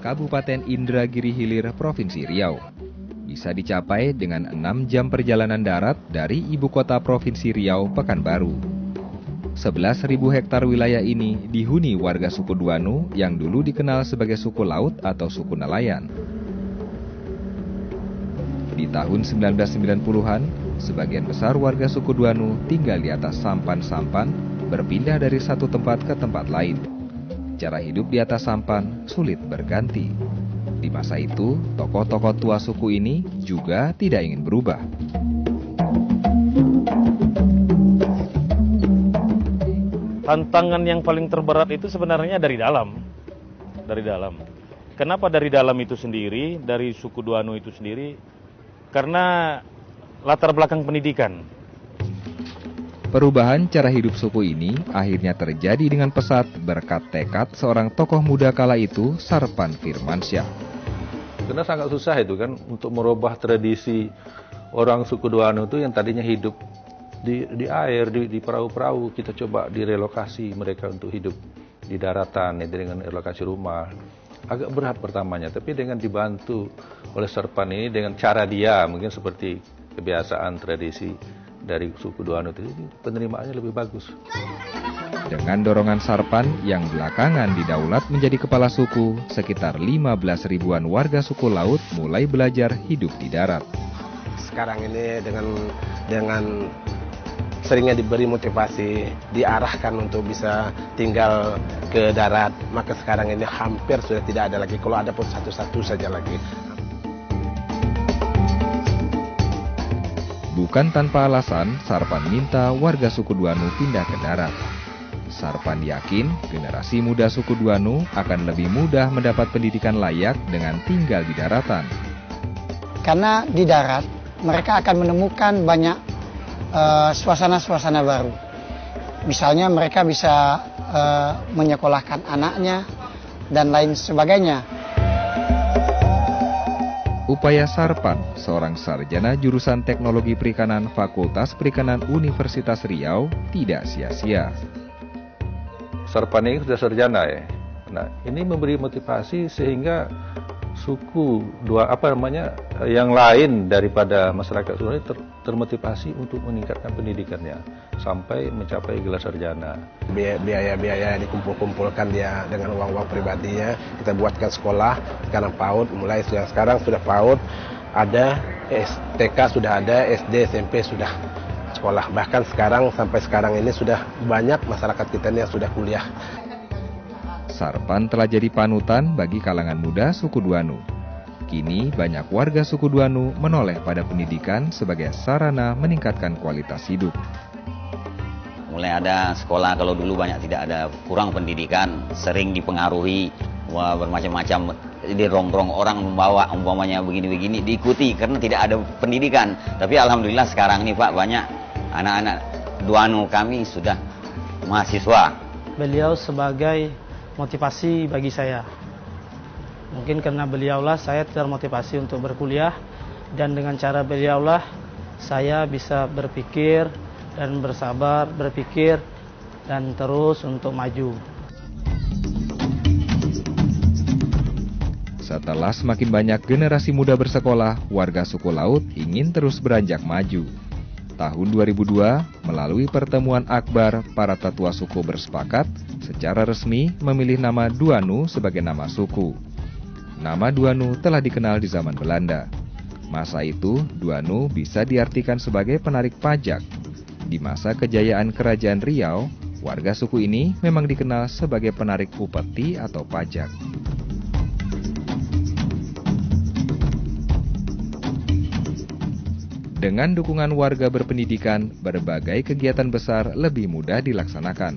Kabupaten Indragiri Hilir, Provinsi Riau. Bisa dicapai dengan 6 jam perjalanan darat dari ibu kota Provinsi Riau, Pekanbaru. 11.000 hektar wilayah ini dihuni warga suku Duanu yang dulu dikenal sebagai suku laut atau suku nelayan. Di tahun 1990-an, sebagian besar warga suku Duanu tinggal di atas sampan-sampan, berpindah dari satu tempat ke tempat lain. Cara hidup di atas sampan sulit berganti. Di masa itu, tokoh-tokoh tua suku ini juga tidak ingin berubah. Tantangan yang paling terberat itu sebenarnya dari dalam. Kenapa dari dalam itu sendiri, dari suku Duanu itu sendiri? Karena latar belakang pendidikan. Perubahan cara hidup suku ini akhirnya terjadi dengan pesat berkat tekad seorang tokoh muda kala itu, Sarpan Firmansyah. Karena sangat susah itu kan untuk merubah tradisi orang suku Duanu itu yang tadinya hidup di air, di perahu-perahu. Kita coba direlokasi mereka untuk hidup di daratan dengan relokasi rumah. Agak berat pertamanya, tapi dengan dibantu oleh Sarpan ini dengan cara dia, mungkin seperti kebiasaan tradisi dari suku Duanu itu, penerimaannya lebih bagus. Dengan dorongan Sarpan yang belakangan didaulat menjadi kepala suku, sekitar 15 ribuan warga suku laut mulai belajar hidup di darat. Sekarang ini dengan seringnya diberi motivasi, diarahkan untuk bisa tinggal ke darat, maka sekarang ini hampir sudah tidak ada lagi, kalau ada pun satu-satu saja lagi. Bukan tanpa alasan, Sarpan minta warga suku Duanu pindah ke darat. Sarpan yakin generasi muda suku Duanu akan lebih mudah mendapat pendidikan layak dengan tinggal di daratan. Karena di darat, mereka akan menemukan banyak suasana-suasana baru. Misalnya mereka bisa menyekolahkan anaknya dan lain sebagainya. Upaya Sarpan, seorang sarjana jurusan Teknologi Perikanan Fakultas Perikanan Universitas Riau, tidak sia-sia. Sarpan ini sudah sarjana ya. Nah, ini memberi motivasi sehingga suku yang lain daripada masyarakat Sulawesi termotivasi untuk meningkatkan pendidikannya sampai mencapai gelar sarjana. Biaya-biaya dikumpul-kumpulkan dia dengan uang-uang pribadinya, kita buatkan sekolah sekarang PAUD, mulai sekarang sudah PAUD, ada TK sudah ada, SD, SMP sudah sekolah, bahkan sampai sekarang ini sudah banyak masyarakat kita ini yang sudah kuliah. Sarpan telah jadi panutan bagi kalangan muda suku Duanu. Kini banyak warga suku Duanu menoleh pada pendidikan sebagai sarana meningkatkan kualitas hidup. Mulai ada sekolah, kalau dulu banyak tidak ada, kurang pendidikan, sering dipengaruhi, bermacam-macam, dirongrong orang membawa, umpamanya begini-begini, diikuti karena tidak ada pendidikan. Tapi alhamdulillah sekarang ini Pak, banyak anak-anak Duanu kami sudah mahasiswa. Beliau sebagai motivasi bagi saya. Mungkin karena beliaulah saya termotivasi untuk berkuliah, dan dengan cara beliaulah saya bisa berpikir dan bersabar, berpikir dan terus untuk maju. Setelah semakin banyak generasi muda bersekolah, warga suku laut ingin terus beranjak maju. Tahun 2002, melalui pertemuan akbar, para tetua suku bersepakat secara resmi memilih nama Duanu sebagai nama suku. Nama Duanu telah dikenal di zaman Belanda. Masa itu, Duanu bisa diartikan sebagai penarik pajak. Di masa kejayaan Kerajaan Riau, warga suku ini memang dikenal sebagai penarik upeti atau pajak. Dengan dukungan warga berpendidikan, berbagai kegiatan besar lebih mudah dilaksanakan.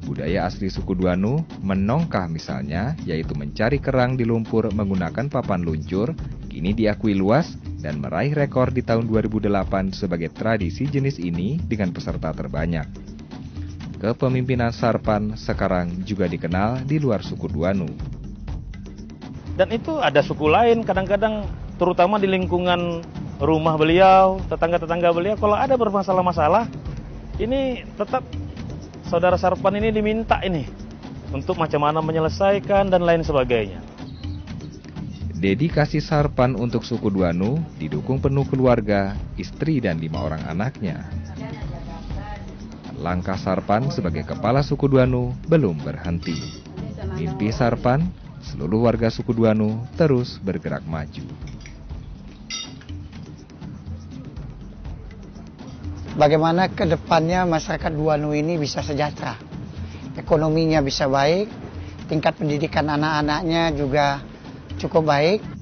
Budaya asli suku Duanu menongkah misalnya, yaitu mencari kerang di lumpur menggunakan papan luncur, kini diakui luas dan meraih rekor di tahun 2008 sebagai tradisi jenis ini dengan peserta terbanyak. Kepemimpinan Sarpan sekarang juga dikenal di luar suku Duanu. Dan itu ada suku lain kadang-kadang, terutama di lingkungan rumah beliau, tetangga-tetangga beliau, kalau ada bermasalah-masalah, ini tetap saudara Sarpan ini diminta ini untuk macam mana menyelesaikan dan lain sebagainya. Dedikasi Sarpan untuk suku Duanu didukung penuh keluarga, istri dan 5 orang anaknya. Langkah Sarpan sebagai kepala suku Duanu belum berhenti. Mimpi Sarpan, seluruh warga suku Duanu terus bergerak maju. Bagaimana ke depannya masyarakat Duanu ini bisa sejahtera, ekonominya bisa baik, tingkat pendidikan anak-anaknya juga cukup baik.